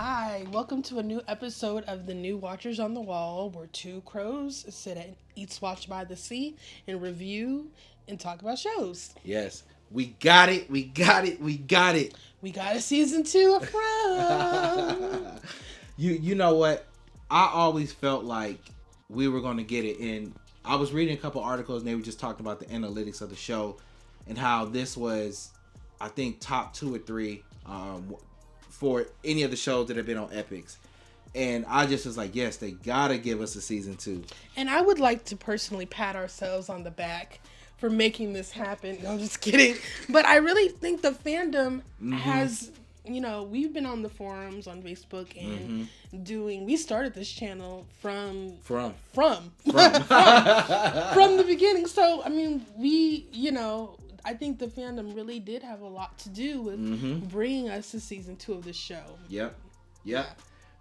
Hi, welcome to a new episode of The New Watchers on the Wall, where two crows sit at Eats Watch by the Sea and review and talk about shows. Yes, we got it. We got it. We got it. We got a season 2 of From. You know what? I always felt like we were going to get it. And I was reading a couple articles and they were just talking about the analytics of the show and how this was, I think, top 2 or 3 for any of the shows that have been on EPIX. And I just was like, yes, they gotta give us a season 2. And I would like to personally pat ourselves on the back for making this happen. No, I'm just kidding. But I really think the fandom has, we've been on the forums on Facebook and we started this channel from the beginning. So, I mean, I think the fandom really did have a lot to do with bringing us to season 2 of the show. Yep.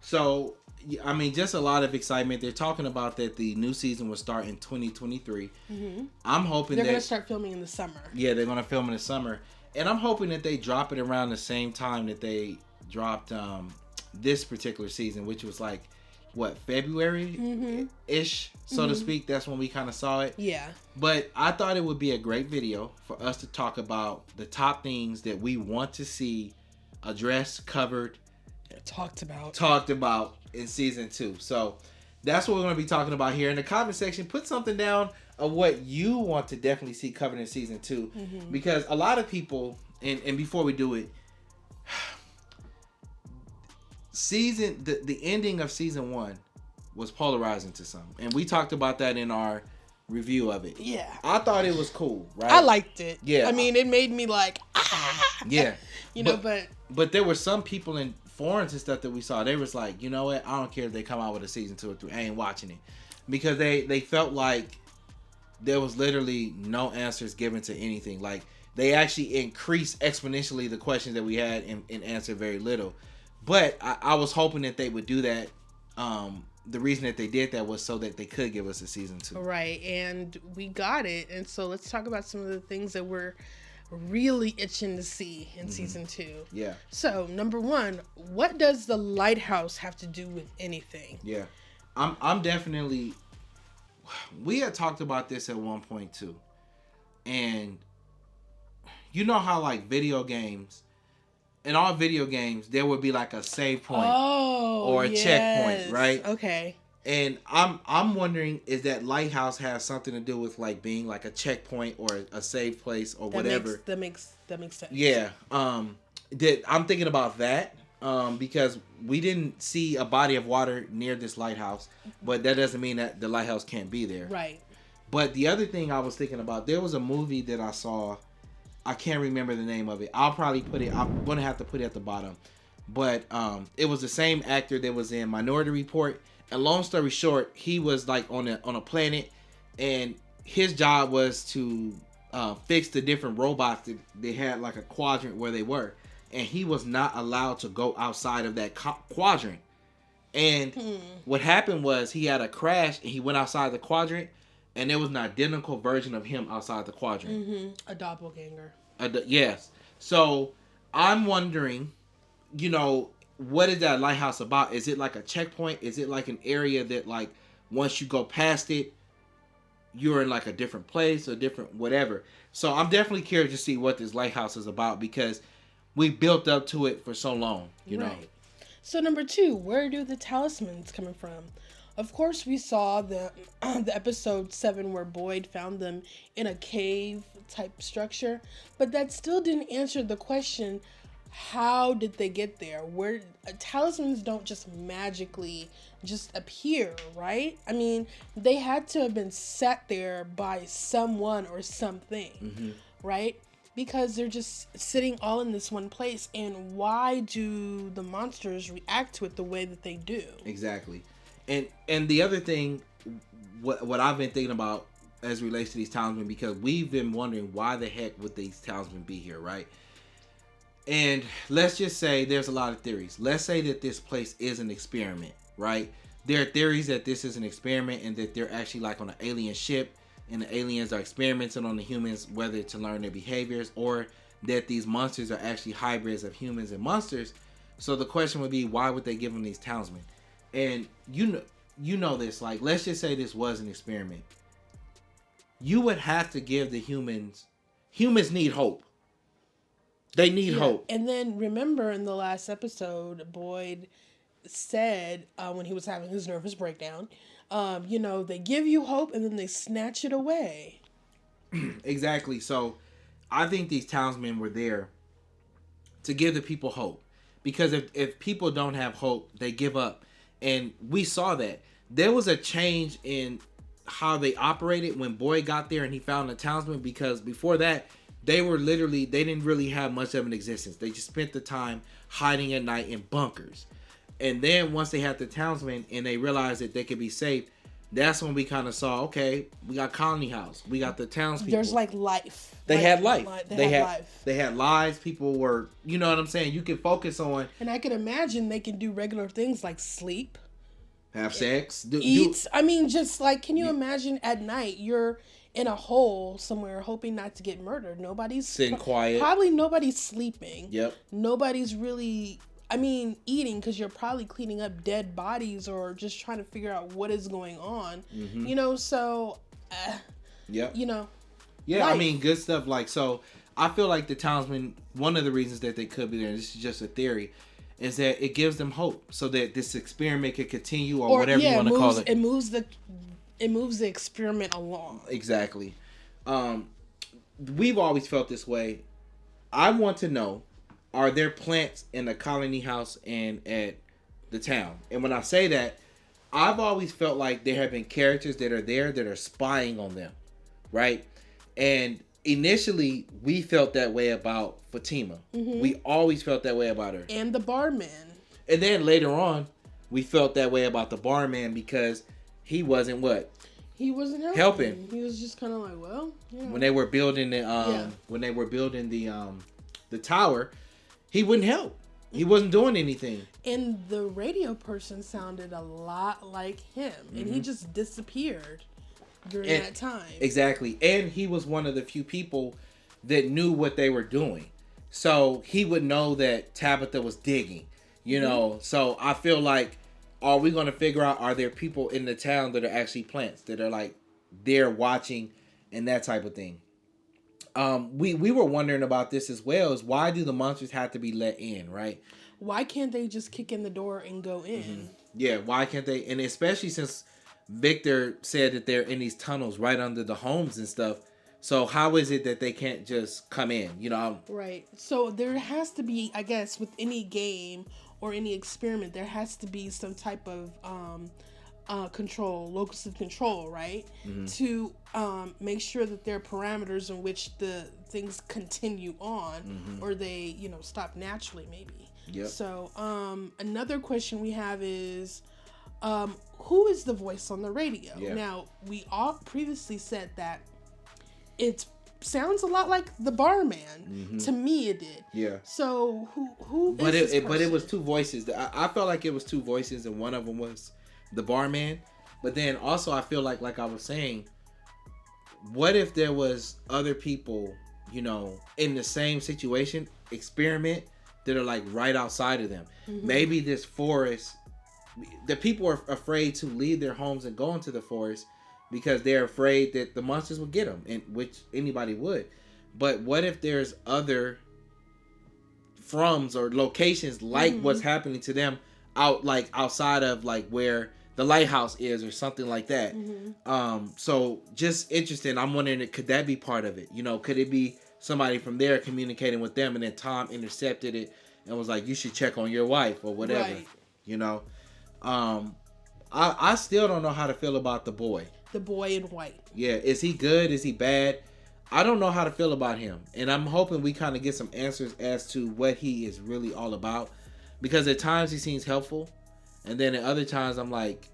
So, I mean, just a lot of excitement. They're talking about that the new season will start in 2023. I'm hoping they're going to start filming in the summer. Yeah, they're going to film in the summer. And I'm hoping that they drop it around the same time that they dropped this particular season, which was like, February-ish, so to speak. That's when we kind of saw it. Yeah. But I thought it would be a great video for us to talk about the top things that we want to see addressed, covered, talked about in season 2. So that's what we're going to be talking about here. In the comment section, put something down of what you want to definitely see covered in season 2. Because a lot of people, and before we do it, the ending of season 1 was polarizing to some. And we talked about that in our review of it. Yeah. I thought it was cool, right? I liked it. Yeah. I mean, it made me like, Yeah. But there were some people in forums and stuff that we saw, they was like, you know what, I don't care if they come out with a season 2 or 3, I ain't watching it, because they felt like there was literally no answers given to anything. Like, they actually increased exponentially the questions that we had and answered very little. But I was hoping that they would do that. The reason that they did that was so that they could give us a season 2. Right, and we got it. And so let's talk about some of the things that we're really itching to see in season 2. Yeah. So, number 1, what does the lighthouse have to do with anything? Yeah. I'm definitely... We had talked about this at one point too. And you know how like video games, in all video games, there would be like a save point or a checkpoint, right? Okay. And I'm wondering, is that lighthouse has something to do with like being like a checkpoint or a save place or whatever? That makes sense. Yeah. I'm thinking about that. Because we didn't see a body of water near this lighthouse, but that doesn't mean that the lighthouse can't be there. Right. But the other thing I was thinking about, there was a movie that I saw, I can't remember the name of it. I'm going to have to put it at the bottom. But it was the same actor that was in Minority Report. And long story short, he was like on a planet, and his job was to fix the different robots that they had like a quadrant where they were. And he was not allowed to go outside of that quadrant. And what happened was he had a crash and he went outside the quadrant, and there was an identical version of him outside the quadrant. A doppelganger. Yes. So I'm wondering, what is that lighthouse about? Is it like a checkpoint? Is it like an area that like once you go past it, you're in like a different place or different whatever? So I'm definitely curious to see what this lighthouse is about, because we built up to it for so long, you know. Right. So number 2, where do the talismans coming from? Of course, we saw the episode 7 where Boyd found them in a cave type structure, but that still didn't answer the question: how did they get there? Where talismans don't just magically just appear, right? I mean, they had to have been set there by someone or something, right? Because they're just sitting all in this one place. And why do the monsters react to it the way that they do? Exactly. And the other thing, what I've been thinking about as it relates to these talisman, because we've been wondering why the heck would these talisman be here, right? And let's just say there's a lot of theories. Let's say that this place is an experiment, right? There are theories that this is an experiment and that they're actually like on an alien ship, and the aliens are experimenting on the humans, whether to learn their behaviors, or that these monsters are actually hybrids of humans and monsters. So the question would be, why would they give them these talismans? And you know this, like, let's just say this was an experiment. You would have to give the humans need hope. They need hope. And then remember in the last episode, Boyd said when he was having his nervous breakdown, they give you hope and then they snatch it away. Exactly. So I think these talismans were there to give the people hope. Because if people don't have hope, they give up. And we saw that. There was a change in how they operated when Boyd got there and he found the talisman, because before that, they didn't really have much of an existence. They just spent the time hiding at night in bunkers. And then once they had the talisman and they realized that they could be safe, that's when we kind of saw, okay, we got Colony House. We got the townspeople. There's like life. They had life. They had life. They had lives. People were, you know what I'm saying? You can focus on. And I could imagine they can do regular things like sleep. Have sex. Eat. I mean, just like, can you imagine at night you're in a hole somewhere hoping not to get murdered? Nobody's sitting quiet. Probably nobody's sleeping. Yep. Nobody's really, eating, because you're probably cleaning up dead bodies or just trying to figure out what is going on. Mm-hmm. So, yep. Yeah, life. good stuff. Like, so I feel like the talisman, one of the reasons that they could be there, and this is just a theory, is that it gives them hope so that this experiment could continue or whatever you want to call it. It moves the experiment along. Exactly. We've always felt this way. I want to know, are there plants in the Colony House and at the town? And when I say that, I've always felt like there have been characters that are there that are spying on them, right? And initially, we felt that way about Fatima. Mm-hmm. We always felt that way about her. And the barman. And then later on, we felt that way about the barman because he wasn't what? He wasn't helping. He was just kind of like, well, yeah. When they were building the the tower, he wouldn't help. He wasn't doing anything. And the radio person sounded a lot like him, and he just disappeared during that time. Exactly. And he was one of the few people that knew what they were doing. So he would know that Tabitha was digging, So I feel like, are we going to figure out, are there people in the town that are actually plants that are like there watching and that type of thing? We were wondering about this as well, is why do the monsters have to be let in, right? Why can't they just kick in the door and go in? Mm-hmm. Yeah, why can't they? And especially since Victor said that they're in these tunnels right under the homes and stuff. So how is it that they can't just come in, Right. So there has to be, I guess, with any game or any experiment, there has to be some type of control, locus of control, right? Mm-hmm. To make sure that there are parameters in which the things continue on, or they, stop naturally, maybe. Yep. So another question we have is, who is the voice on the radio? Yeah. Now, we all previously said that it sounds a lot like the barman. Mm-hmm. To me, it did. Yeah. So who? But it was two voices. I felt like it was two voices, and one of them was the barman. But then also, I feel like I was saying, what if there was other people, in the same situation, experiment, that are like right outside of them? Mm-hmm. Maybe this forest, the people are afraid to leave their homes and go into the forest because they're afraid that the monsters will get them, and which anybody would. But what if there's other froms or locations like what's happening to them outside of like where the lighthouse is or something like that? Mm-hmm. So just interesting. I'm wondering, could that be part of it? Could it be somebody from there communicating with them, and then Tom intercepted it and was like, you should check on your wife or whatever, right. I still don't know how to feel about the boy. The boy in white. Yeah, is he good? Is he bad? I don't know how to feel about him. And I'm hoping we kind of get some answers as to what he is really all about. Because at times he seems helpful. And then at other times I'm like,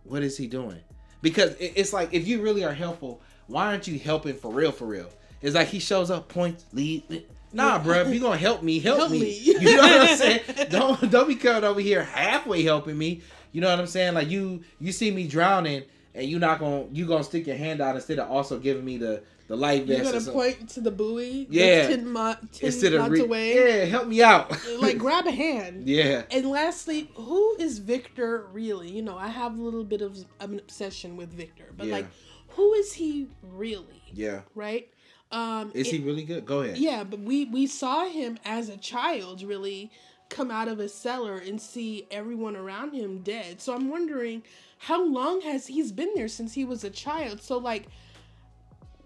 what is he doing? Because it's like, if you really are helpful, why aren't you helping for real, for real? It's like he shows up, points, lead. Nah, bro, if you're going to help me, help me. You know what I'm saying? Don't be coming over here halfway helping me. You know what I'm saying? Like you see me drowning, and you gonna stick your hand out instead of also giving me the the life vest. You're gonna point to the buoy. Yeah. That's 10 Instead knots of away. Yeah, help me out. Like grab a hand. Yeah. And lastly, who is Victor really? You know, I have a little bit of an obsession with Victor, but like, who is he really? Yeah. Right. Is he really good? Go ahead. Yeah, but we saw him as a child really come out of a cellar and see everyone around him dead. So I'm wondering, how long has he's been there since he was a child? So like,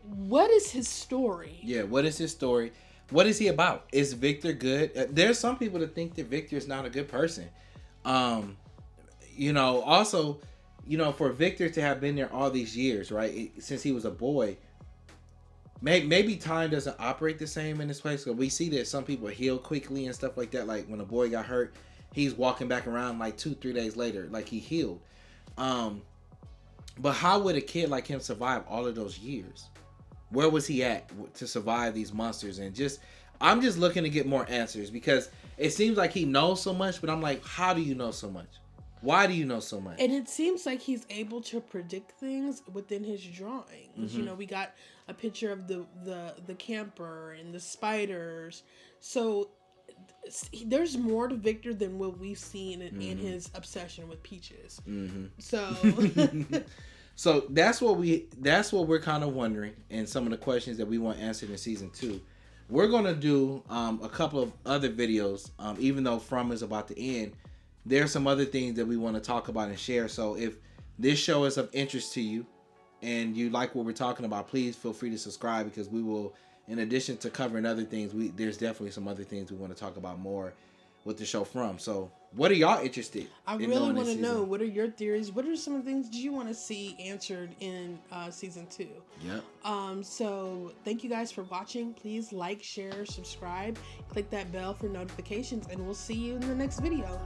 what is his story? Yeah, what is his story? What is he about? Is Victor good? There's some people that think that Victor is not a good person. You know, also, you know, for Victor to have been there all these years, right, since he was a boy, maybe time doesn't operate the same in this place. Because we see that some people heal quickly and stuff like that. Like when a boy got hurt, he's walking back around like 2-3 days later, like he healed. But how would a kid like him survive all of those years? Where was he at to survive these monsters? And I'm just looking to get more answers, because it seems like he knows so much, but I'm like, how do you know so much? Why do you know so much? And it seems like he's able to predict things within his drawings. Mm-hmm. You know, we got a picture of the camper and the spiders. So there's more to Victor than what we've seen in his obsession with peaches. Mm-hmm. So so that's what we're kind of wondering, and some of the questions that we want answered in season 2. We're gonna do a couple of other videos, even though From is about to end. There's some other things that we want to talk about and share. So if this show is of interest to you and you like what we're talking about, please feel free to subscribe, because we will, in addition to covering other things, there's definitely some other things we want to talk about more with the show From. So what are y'all interested I really want to know, what are your theories? What are some of the things do you want to see answered in season 2? Yep. So thank you guys for watching. Please like, share, subscribe, click that bell for notifications, and we'll see you in the next video.